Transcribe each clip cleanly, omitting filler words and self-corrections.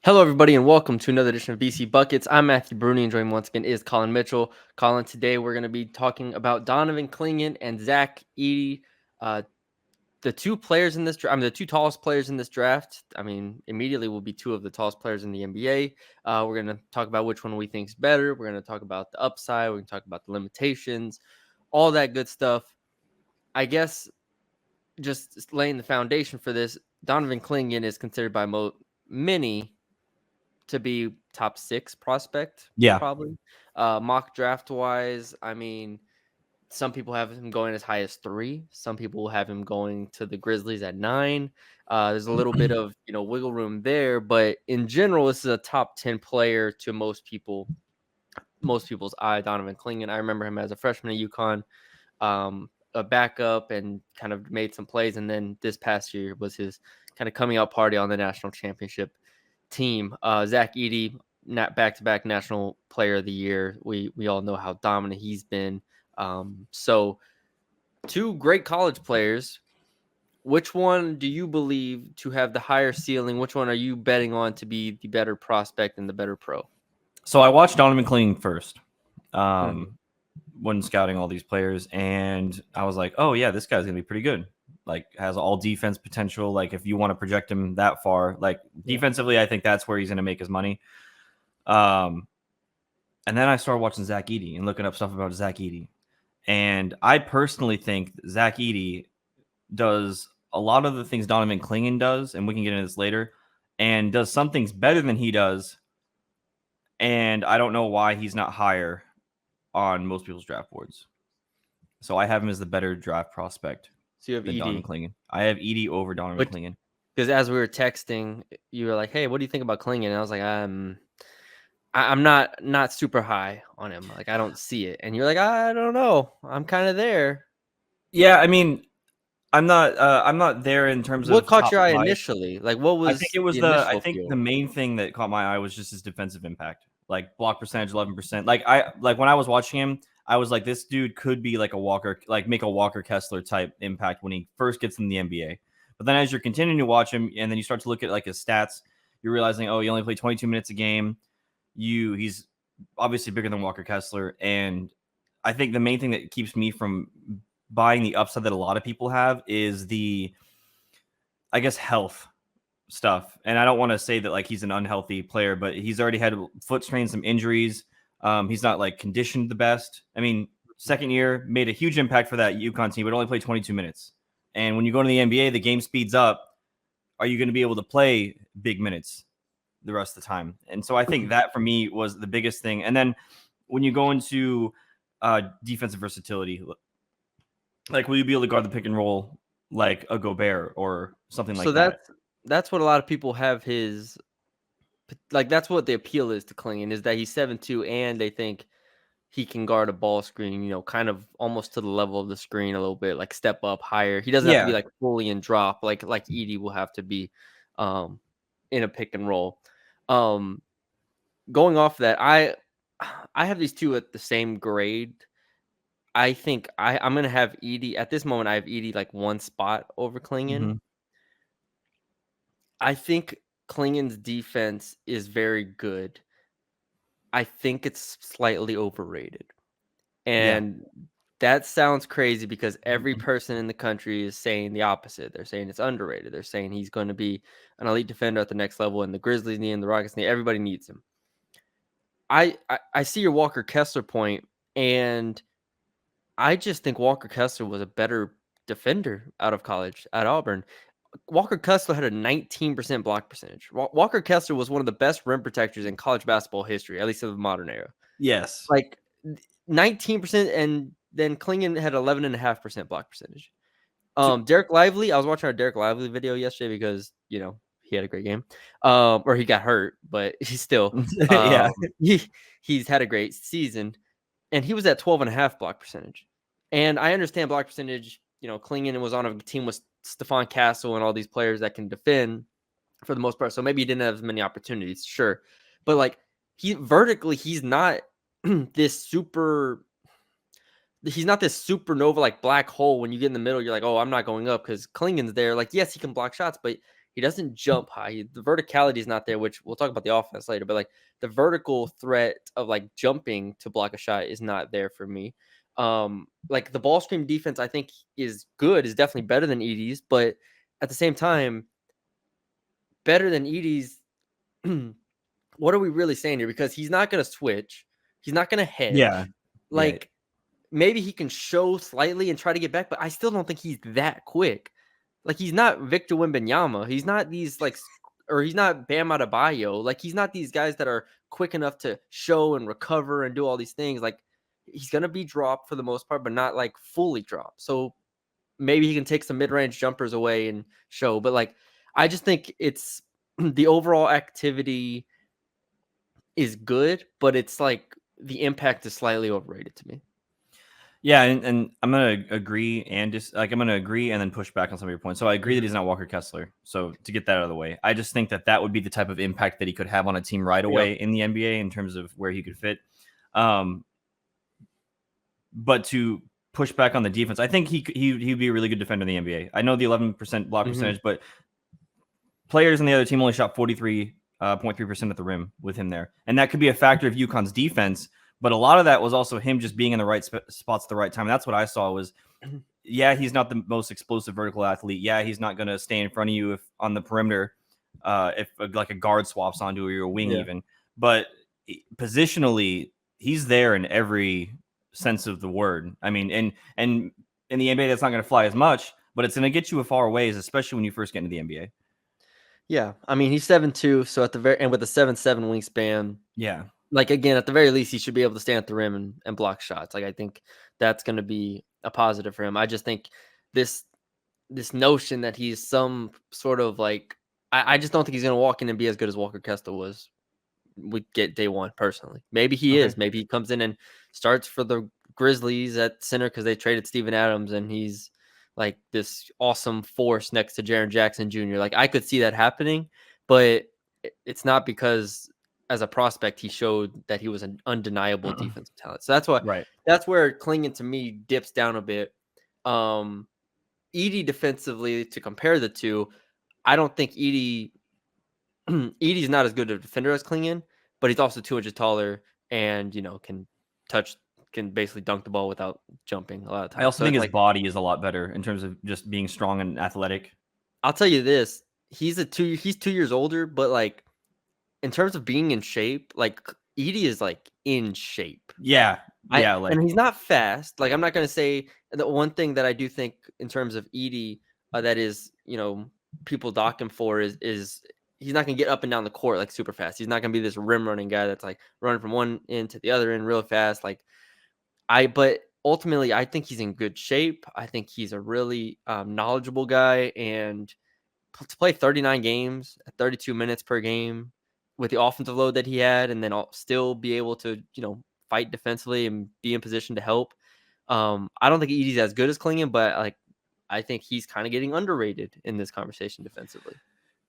Hello, everybody, and welcome to another edition of BC Buckets. I'm Matthew Brune, and joining me once again is Colin Mitchell. Colin, today we're going to be talking about Donovan Clingan and Zach Edey, uh, the two players in this draft. I mean, the two tallest players in this draft. I mean, immediately will be two of the tallest players in the NBA. We're going to talk about which one we think is better. We're going to talk about the upside. We're going to talk about the limitations, all that good stuff. I guess just laying the foundation for this, Donovan Clingan is considered by many to be top 6 prospect, Yeah. probably. Mock draft wise, I mean, some people have him going as high as 3. Some people have him going to the Grizzlies at 9. There's a little bit of wiggle room there, but in general, this is a top 10 player to most people's eye. Donovan Clingan. I remember him as a freshman at UConn, a backup, and kind of made some plays. And then this past year was his kind of coming out party on the national championship team. Zach Edey, not back-to-back National Player of the Year. We all know how dominant he's been. So two great college players. Which one do you believe to have the higher ceiling? Which one are you betting on to be the better prospect and the better pro? So I watched Donovan Clingan first when scouting all these players, and I was like, oh, yeah, this guy's going to be pretty good. Like, has all defense potential. Like, if you want to project him that far, like, defensively, I think that's where he's going to make his money. And then I started watching Zach Edey and looking up stuff about Zach Edey. And I personally think Zach Edey does a lot of the things Donovan Clingan does, and we can get into this later, and does some things better than he does. And I don't know why he's not higher on most people's draft boards. So I have him as the better draft prospect. So you have than Edey. Donovan Clingan. I have Edey over Donovan Clingan. Because as we were texting, you were like, "Hey, what do you think about Clingan?" And I was like, I'm not super high on him. Like, I don't see it. And you're like, I don't know. I'm kind of there. Yeah, I mean, I'm not there in terms of what caught your eye five. initially. Like, what was? I think it was I think the main thing that caught my eye was just his defensive impact. Like block percentage, 11%. Like when I was watching him, I was like, this dude could be like a Walker, like make a Walker Kessler type impact when he first gets in the NBA. But then as you're continuing to watch him, and then you start to look at like his stats, you're realizing, oh, he only played 22 minutes a game. He's obviously bigger than Walker Kessler, and I think the main thing that keeps me from buying the upside that a lot of people have is the, I guess, health stuff. And I don't want to say that like he's an unhealthy player, but he's already had foot strains, some injuries. He's not like conditioned the best. I mean, second year made a huge impact for that UConn team, but only played 22 minutes. And when you go to the NBA, the game speeds up. Are you going to be able to play big minutes the rest of the time? And so I think that for me was the biggest thing. And then when you go into defensive versatility, like will you be able to guard the pick and roll like a Gobert or something like that? So that's what a lot of people have his, like, that's what the appeal is to Clingan, is that he's 7'2", and they think he can guard a ball screen, kind of almost to the level of the screen a little bit, like step up higher. He doesn't have to be like fully in drop, like Edey will have to be in a pick and roll. Going off that, I have these two at the same grade. I think I'm gonna have Edey at this moment. I have Edey like one spot over Clingan. Mm-hmm. I think Clingan's defense is very good. I think it's slightly overrated. And that sounds crazy because every person in the country is saying the opposite. They're saying it's underrated. They're saying he's going to be an elite defender at the next level, and the Grizzlies need him, the Rockets need him. Everybody needs him. I see your Walker Kessler point, and I just think Walker Kessler was a better defender out of college at Auburn. Walker Kessler had a 19% block percentage. Walker Kessler was one of the best rim protectors in college basketball history, at least of the modern era. Yes. Like 19%, and then Clingan had 11.5% block percentage. Derek Lively, I was watching our Derek Lively video yesterday because, he had a great game. Or he got hurt, but he's still he's had a great season. And he was at 12.5 block percentage. And I understand block percentage, Clingan was on a team with Stephon Castle and all these players that can defend for the most part. So maybe he didn't have as many opportunities, sure. But like he's not this supernova like black hole. When you get in the middle, you're like, oh, I'm not going up because Clingan's there. Like, yes, he can block shots, but He doesn't jump high. The verticality is not there, which we'll talk about the offense later. But like the vertical threat of like jumping to block a shot is not there for me. Like the ball screen defense, I think is good, is definitely better than Edey's, but at the same time, better than Edey's. What are we really saying here? Because he's not going to switch. He's not going to Yeah. hedge. Yeah. Like maybe he can show slightly and try to get back, but I still don't think he's that quick. Like he's not Victor Wembanyama. He's not these like, or he's not Bam Adebayo. Like he's not these guys that are quick enough to show and recover and do all these things. Like he's gonna be dropped for the most part, but not like fully dropped. So maybe he can take some mid-range jumpers away and show. But like I just think it's the overall activity is good, but it's like the impact is slightly overrated to me. Yeah, and I'm gonna agree and just like I'm gonna agree and then push back on some of your points. So I agree that he's not Walker Kessler. So to get that out of the way, I just think that that would be the type of impact that he could have on a team right away in the NBA in terms of where he could fit. But to push back on the defense, I think he'd be a really good defender in the NBA. I know the 11% block percentage, but players in the other team only shot 43.3% at the rim with him there, and that could be a factor of UConn's defense. But a lot of that was also him just being in the right spots at the right time. And that's what I saw was, yeah, he's not the most explosive vertical athlete. Yeah, he's not going to stay in front of you if on the perimeter, if like a guard swaps onto you or a wing even. But positionally, he's there in every sense of the word. I mean, and in the NBA, that's not going to fly as much, but it's going to get you a far ways, especially when you first get into the NBA. Yeah, I mean he's 7'2", so at the very and with a 7'7" wingspan. Yeah. Like again, at the very least, he should be able to stand at the rim and block shots. Like I think that's going to be a positive for him. I just think this notion that he's some sort of like I just don't think he's going to walk in and be as good as Walker Kessler was. We get day one personally. Maybe he is. Maybe he comes in and starts for the Grizzlies at center because they traded Steven Adams and he's like this awesome force next to Jaren Jackson Jr. Like I could see that happening, but it's not because as a prospect he showed that he was an undeniable defensive talent. So that's where Clingan to me dips down a bit. Edey defensively, to compare the two, I don't think Edey's not as good a defender as Clingan, but he's also 2 inches taller and can basically dunk the ball without jumping a lot of times. I also So think it's his like body is a lot better in terms of just being strong and athletic. I'll tell you this: he's 2 years older, but like in terms of being in shape, like Edey is like in shape. Yeah, And he's not fast. Like I'm not gonna say the one thing that I do think in terms of Edey that is people dock him for is he's not gonna get up and down the court like super fast. He's not gonna be this rim running guy that's like running from one end to the other end real fast. But ultimately, I think he's in good shape. I think he's a really knowledgeable guy, and to play 39 games at 32 minutes per game with the offensive load that he had, and then still be able to fight defensively and be in position to help. I don't think Edey's as good as Clingan, but like I think he's kind of getting underrated in this conversation defensively.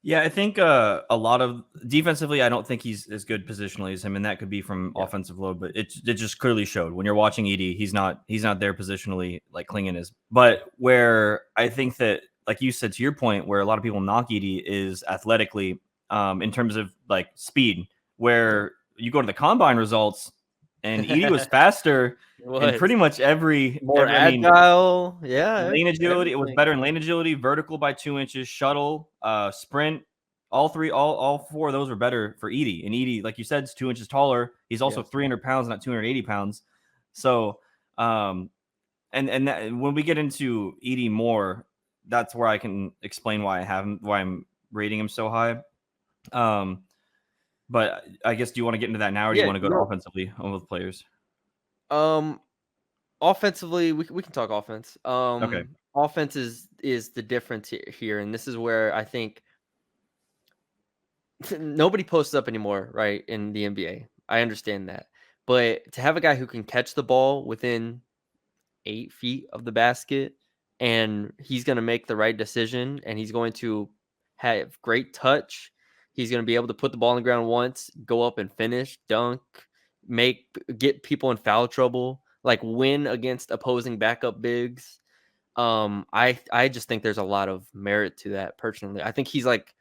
Yeah, I think a lot of defensively, I don't think he's as good positionally as him, and that could be from offensive load. But it just clearly showed when you're watching Edey, he's not there positionally like Clingan is. But where I think that, like you said, to your point, where a lot of people knock Edey is athletically, in terms of like speed. Where you go to the combine results, and Edey was faster in pretty much more agile. Lane agility, it was better in lane agility, vertical by 2 inches, shuttle, sprint. All four of those were better for Edey. And Edey, like you said, is 2 inches taller. He's also 300 pounds, not 280 pounds. So, and when we get into Edey more, that's where I can explain why I'm rating him so high. But I guess, do you want to get into that now, or do you want to go to offensively on both players? Offensively, we can talk offense. Okay. Offense is the difference here, and this is where I think nobody posts up anymore, right, in the NBA. I understand that, but to have a guy who can catch the ball within 8 feet of the basket, and he's going to make the right decision, and he's going to have great touch. He's going to be able to put the ball on the ground once, go up and finish, dunk, get people in foul trouble, like win against opposing backup bigs. I just think there's a lot of merit to that personally. I think he's like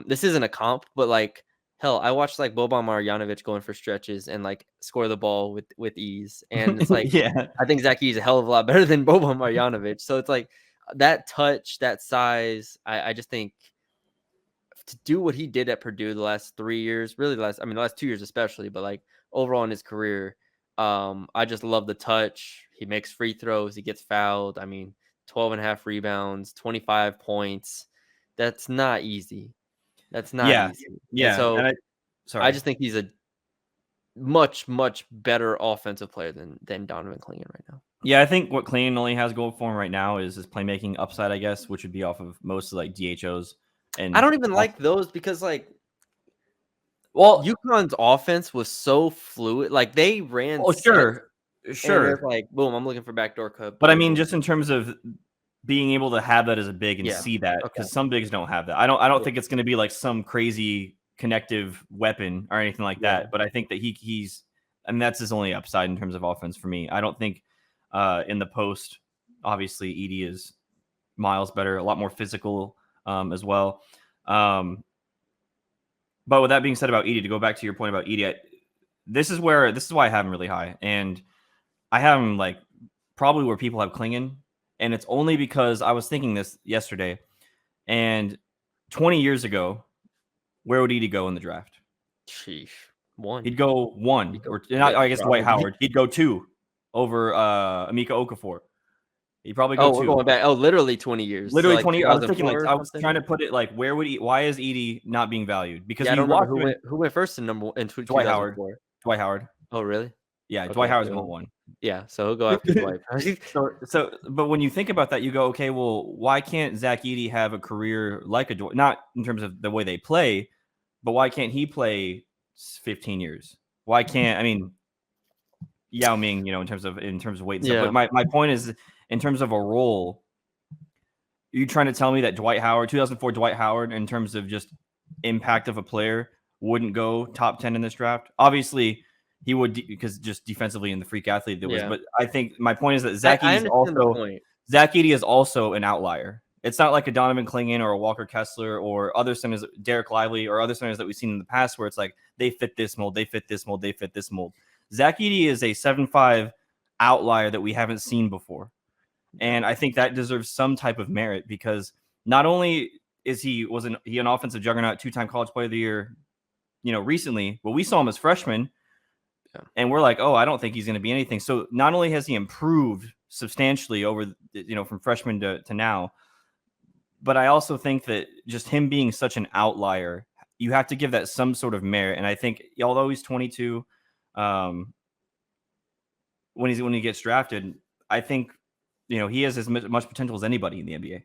This isn't a comp, but like hell, I watched like Boban Marjanovic going for stretches and like score the ball with ease, and it's like Yeah. I think Zach Edey's a hell of a lot better than Boban Marjanovic. So it's like that touch, that size. I just think to do what he did at Purdue the last 3 years, really the last 2 years especially, but like overall in his career, I just love the touch. He makes free throws, he gets fouled. I mean, 12 and a half rebounds, 25 points. That's not easy. That's not Yeah. easy. And Yeah. so And I sorry. just think he's a much, much better offensive player than Donovan Clingan right now. Yeah, I think what Clean only has going for him right now is his playmaking upside, I guess, which would be off of mostly like DHOs I and don't even like those because like well, UConn's offense was so fluid. Like they ran oh sets sure, and it's sure. like, boom, I'm looking for backdoor cut. But I Boom, mean, boom. just in terms of being able to have that as a big and Yeah. see that, Okay. because some bigs don't have that. I don't Yeah. think it's going to be like some crazy connective weapon or anything like Yeah. that. But I think that he's, and that's his only upside in terms of offense for me. I don't think in the post, obviously, Edey is miles better, a lot more physical as well. But with that being said about Edey, to go back to your point about Edey, this is why I have him really high, and I have him like probably where people have Clingan, and it's only because I was thinking this yesterday, and 20 years ago, where would Edey go in the draft? Sheesh. One. He'd go one, You go or not, fifth, I guess Dwight probably. Howard. He'd go two over Amika Okafor. He'd probably go Oh, we're two. going back. Oh, literally 20 years. So Literally like 20. I was thinking like 2004 or I was something. trying to put it like where would why is Edey not being valued? Because Yeah, I we don't remember watched him in who went first in Dwight Howard. 2004. Dwight Howard. Oh, really? Yeah, Dwight Okay. Howard's going one. Yeah, so he'll go after Dwight. But when you think about that, you go, okay, well, why can't Zach Edey have a career like a Dwight? Not in terms of the way they play, but why can't he play 15 years? Why can't I mean Yao Ming, in terms of weight and stuff. Yeah. But my point is in terms of a role, are you trying to tell me that 2004 Dwight Howard, in terms of just impact of a player, wouldn't go top 10 in this draft? Obviously, he would because just defensively and the freak athlete that was. Yeah. But I think my point is that I understand the point. Zach Edey is also an outlier. It's not like a Donovan Clingan or a Walker Kessler or other centers, Derek Lively or other centers that we've seen in the past, where it's like they fit this mold, they fit this mold, they fit this mold. Zach Edey is a 7'5" outlier that we haven't seen before. And I think that deserves some type of merit because not only is he an offensive juggernaut, 2-time college player of the year, recently, but we saw him as freshman. Yeah. And we're like, oh, I don't think he's going to be anything. So not only has he improved substantially over, from freshman to now, but I also think that just him being such an outlier, you have to give that some sort of merit. And I think although he's 22, when he gets drafted, I think, he has as much potential as anybody in the NBA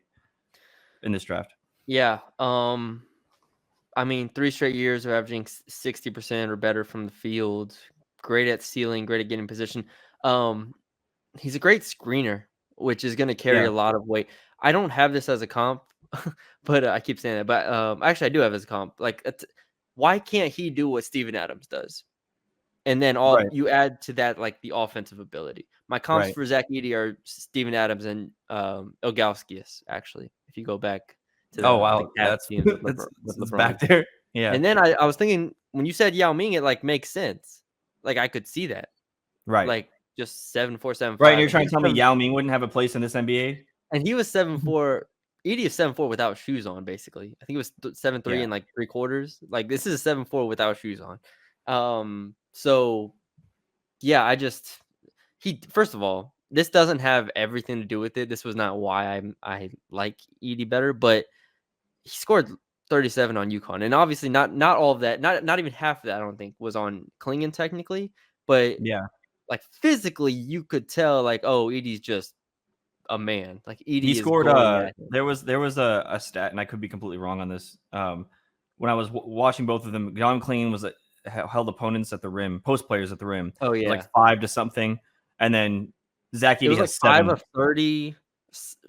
in this draft. Yeah. I mean, 3 straight years of averaging 60% or better from the field. Great at stealing, great at getting position. He's a great screener, which is going to carry Yeah. a lot of weight. I don't have this as a comp, but I keep saying that. But actually, I do have as a comp. Like, why can't he do what Steven Adams does? And then Right. you add to that like the offensive ability. My comps Right. for Zach Edey are Steven Adams and Ilgauskas, actually. If you go back to Oh wow, the Cavs team with it's LeBron. back there. Yeah. And then I was thinking when you said Yao Ming, it like makes sense. Like I could see that. Right. Like just 7'4", 7'5". Right. And you're trying to tell me Yao Ming wouldn't have a place in this NBA? And he was 7'4". Edey is 7'4" without shoes on, basically. I think it was 7'3" and like 3/4. Like this is a 7'4" without shoes on. So yeah, first of all, this doesn't have everything to do with it. This was not why I like Edey better, but he scored 37 on UConn, and obviously not all of that, not even half of that, I don't think was on Clingan technically, but Yeah. like physically, you could tell like, oh, Edey's just a man. Like Edey He is scored. going at him. There was a stat, and I could be completely wrong on this. When I was watching both of them, Donovan Clingan was held opponents at the rim, post players at the rim. Oh yeah, like 5 to something, and then Zach Edey it was like has 7. 5 of 30,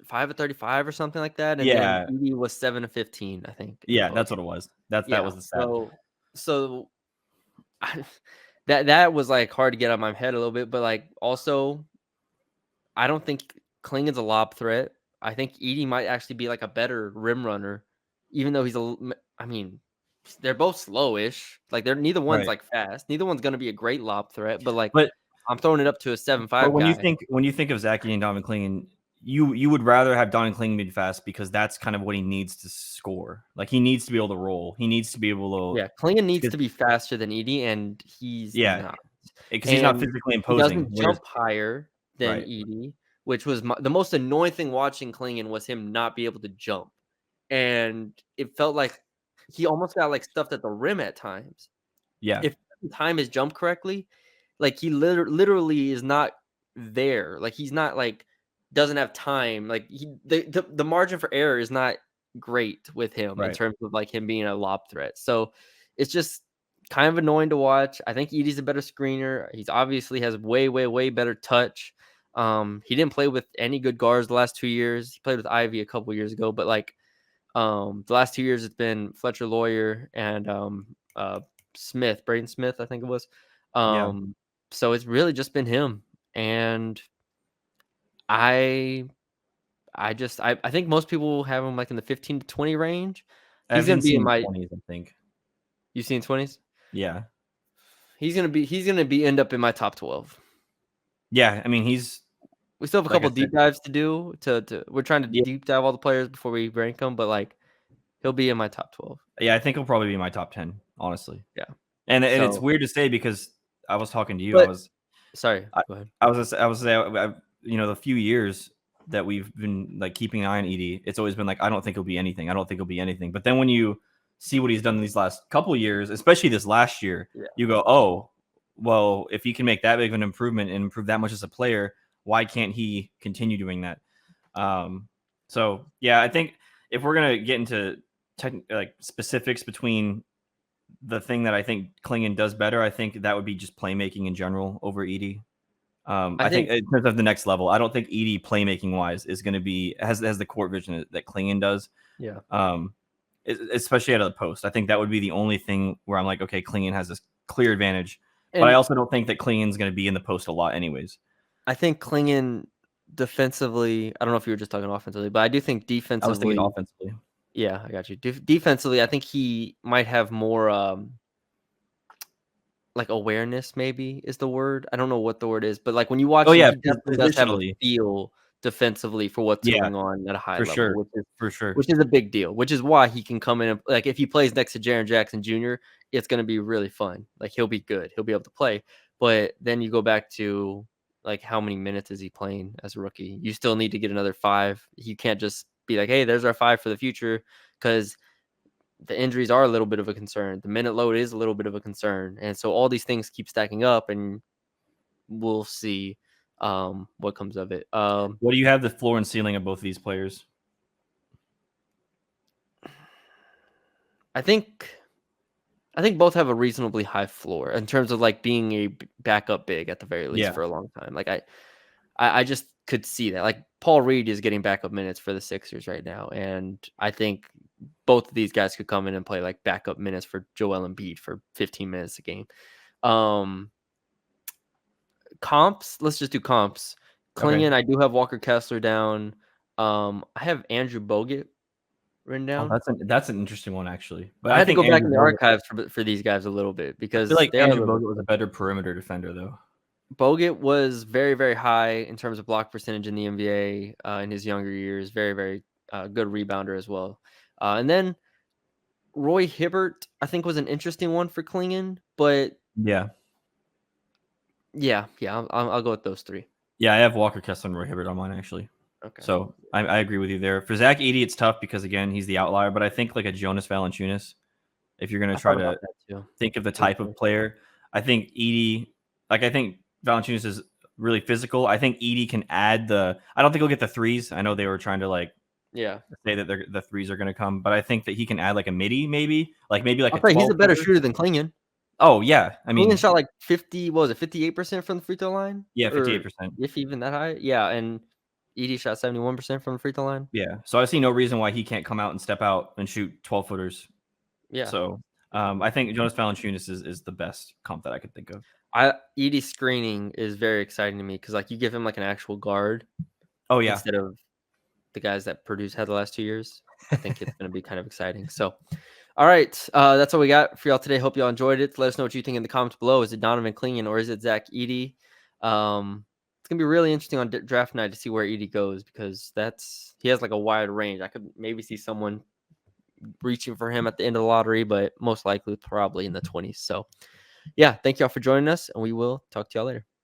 5 of 35 or something like that, and Yeah. then Edey was 7 of 15, I think. Yeah, that's what it was. That was the stat. So that was like hard to get out of my head a little bit, but like also, I don't think Clingan's a lob threat. I think Edey might actually be like a better rim runner, even though he's I mean, they're both slowish. Like they're neither one's Right. like fast. Neither one's gonna be a great lob threat, but like But I'm throwing it up to a seven but five when you guy. think of Zach Edey and Donovan Clingan, you would rather have Donovan Clingan be fast because that's kind of what he needs to score. Like he needs to be able to roll. He needs to be able Yeah, Clingan needs to to be faster than Edey, and he's yeah, not. because he's not And physically he imposing. doesn't Whereas jump higher than right. Edey, which was the most annoying thing watching Clingan was him not be able to jump. And it felt like he almost got like stuffed at the rim at times. Yeah. If he doesn't time his jump correctly, like he literally is not there. Like he's not like doesn't have time. Like the margin for error is not great with him in Right. terms of like him being a lob threat. So it's just kind of annoying to watch. I think Edie's a better screener. He's obviously has way better touch. He didn't play with any good guards the last 2 years. He played with Ivy a couple years ago, but like the last 2 years it's been Fletcher Lawyer and Smith, Braden Smith, I think it was. Yeah. So it's really just been him. And I I think most people have him like in the 15 to 20 range. He's I've gonna been be in seeing my 20s, I think. you seen 20s? Yeah. He's gonna be end up in my top 12. Yeah. I mean, he's We still have a like I couple said, deep dives to do to we're trying to yeah, deep dive all the players before we rank them, but like he'll be in my top 12. yeah, I think he'll probably be my top 10, honestly. Yeah. And it's So, weird to say because I was talking to you. but sorry, I, go ahead. I was saying, the few years that we've been like keeping an eye on Edey, it's always been like, I don't think he'll be anything. I don't think he'll be anything. But then when you see what he's done in these last couple years, especially this last year, Yeah. you go, oh, well, if he can make that big of an improvement and improve that much as a player, why can't he continue doing that? So yeah, I think if we're gonna get into like specifics between the thing that I think Clingan does better, I think that would be just playmaking in general over Edey. I I think think in terms of the next level, I don't think Edey playmaking wise is going to be has the court vision that Clingan does. yeah. Especially out of the post. I think that would be the only thing where I'm like, okay, Clingan has this clear advantage. But I And also don't think that Clingan's going to be in the post a lot, anyways. I think Clingan defensively, I don't know if you were just talking offensively, but I do think I was thinking defensively, offensively. yeah, I got you. Defensively, I think he might have more like awareness maybe is the word. I don't know what the word is, but like when you Oh watch him, yeah, he definitely does have a positionally, feel defensively for what's yeah, going on at a high for level, sure, for sure. which is a big deal, which is why he can come in and like if he plays next to Jaren Jackson Jr., it's going to be really fun. Like he'll be good. He'll be able to play. But then you go back to like how many minutes is he playing as a rookie? You still need to get another 5. You can't just be like, "Hey, there's our 5 for the future," cuz the injuries are a little bit of a concern. The minute load is a little bit of a concern. And so all these things keep stacking up and we'll see what comes of it. What do you have the floor and ceiling of both of these players? I think both have a reasonably high floor in terms of like being a backup big at the very least Yeah, for a long time. Like I just could see that. Like Paul Reed is getting backup minutes for the Sixers right now, and I think both of these guys could come in and play like backup minutes for Joel Embiid for 15 minutes a game. Um, Comps, let's just do comps. okay. Clingan, I do have Walker Kessler down. I have Andrew Bogut written Oh, down. that's an interesting one actually. But I I had to think go back Andrew in the Bogut. archives for these guys a little bit I feel because like they are a Andrew little bit. Bogut was a better perimeter defender, though. Bogut was very high in terms of block percentage in the NBA in his younger years. Very good rebounder as well. And then Roy Hibbert, I think, was an interesting one for Clingan, but Yeah, yeah, I'll go with those 3. yeah. I have Walker Kessler and Roy Hibbert on mine actually. Okay. So I agree with you there. For Zach Edey, it's tough because again he's the outlier. But I think like a Jonas Valanciunas, if you're going I to try thought about to that too. think of the type Briefly. of player, I think Edey, like I think Valanciunas is really physical. I think Edey can add the. I don't think he'll get the threes. I know they were trying to like Yeah. say that the threes are going to come, but I think that he can add like a midi, maybe like I'll a tell you, he's 12 a better footer. shooter than Clingan. Oh yeah, I Clingan mean shot like 50, what was it, 58% from the free throw line? yeah, Or 58%. if even that high? Yeah, and Edey shot 71% from the free throw line. Yeah, so I see no reason why he can't come out and step out and shoot 12 footers. Yeah. So I think Jonas Valanciunas is the best comp that I could think of. Edey's screening is very exciting to me because like you give him like an actual guard Oh yeah, instead of the guys that Purdue's had the last 2 years. I think it's going to be kind of exciting. So, All right. That's all we got for y'all today. Hope y'all enjoyed it. Let us know what you think in the comments below. Is it Donovan Clingan or is it Zach Edey? It's gonna be really interesting on draft night to see where Edey goes because he has like a wide range. I could maybe see someone reaching for him at the end of the lottery, but most likely probably in the 20s. So yeah, thank y'all for joining us, and we will talk to y'all later.